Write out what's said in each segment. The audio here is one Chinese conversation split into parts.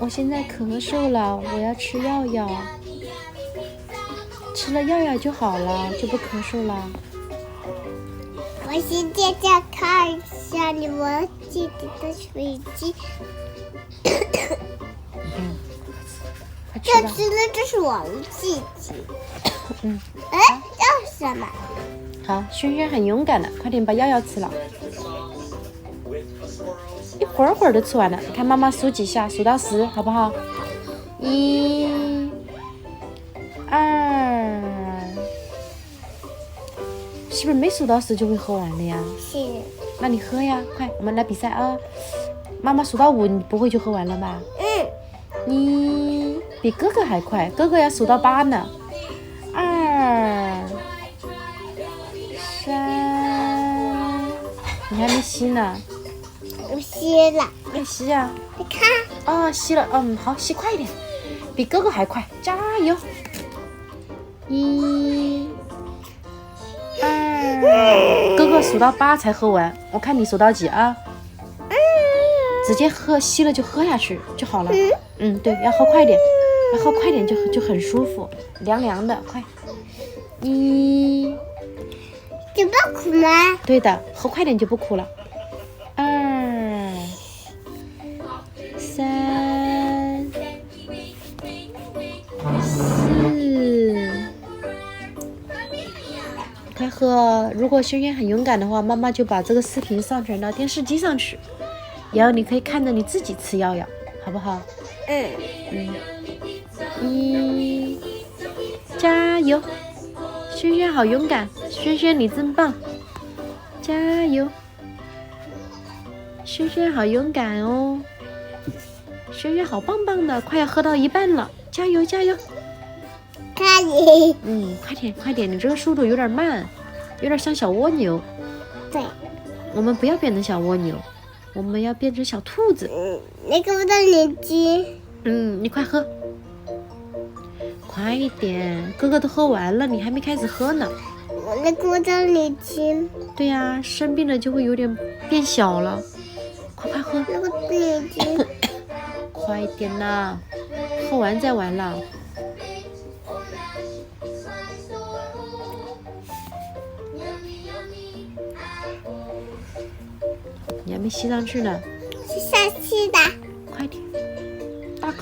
我现在咳嗽了，我要吃药药，吃了药药就好了，就不咳嗽了。我现在再看一下你们弟弟的水晶。快吃吧。这是我们弟弟。哎，这是什么？好，轩轩很勇敢的，快点把药药吃了。一会儿就吃完了。你看妈妈数几下，数到10，好不好？1、2，是不是没数到10就会喝完了呀？是。那你喝呀，快，我们来比赛啊！妈妈数到5，你不会就喝完了吧？你比哥哥还快，哥哥要数到8呢。2、3，你还没吸呢。我吸了。快吸呀！你看。哦，吸了。好，吸快一点，比哥哥还快，加油！1、2，哥哥数到8才喝完，我看你数到几啊？直接喝，吸了就喝下去就好了。对，要喝快点，要喝快点就很舒服，凉凉的，快。1，就不苦吗？对的，喝快点就不苦了。2、3、4，快喝！如果轩轩很勇敢的话，妈妈就把这个视频上传到电视机上去，然后你可以看着你自己吃药药，好不好？1，加油！轩轩好勇敢，轩轩你真棒，加油！轩轩好勇敢哦，轩轩好棒棒的，快要喝到一半了，加油加油！看你。快点，你这个速度有点慢，有点像小蜗牛。对，我们不要变成小蜗牛，我们要变成小兔子。那个我的眼睛。你快喝，快一点，哥哥都喝完了，你还没开始喝呢。我那个我的眼睛。对呀，生病了就会有点变小了，快喝。那个的眼睛。快一点啦，喝完再玩了。你还没吸上去呢。是下去的。快点，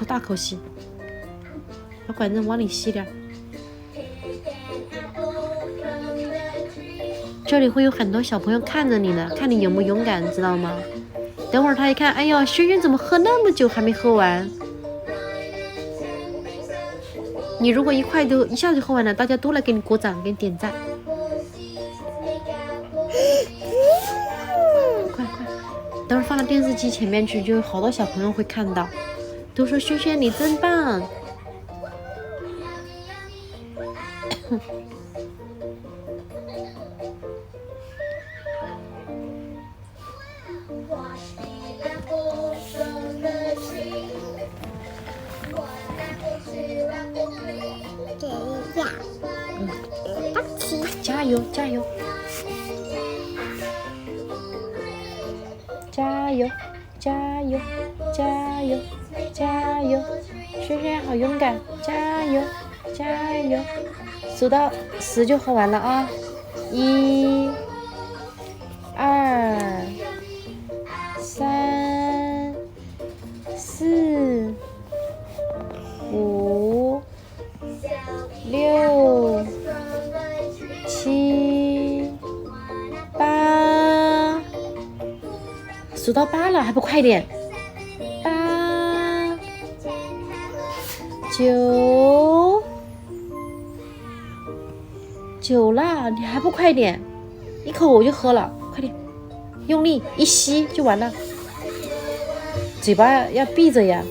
大口吸，把管子往里吸点。这里会有很多小朋友看着你呢，看你勇不勇敢，知道吗？等会儿他一看，哎呦，轩轩怎么喝那么久还没喝完？你如果一下就喝完了，大家都来给你鼓掌，给你点赞。快，等会儿放到电视机前面去，就有好多小朋友会看到，都说轩轩你真棒。加油！加油！轩轩好勇敢，加油！数到10就喝完了啊！1、2、3、4、5、6、7、8，数到8了，还不快点？8、9了，你还不快点？一口我就喝了，快点，用力一吸就完了，嘴巴要闭着呀。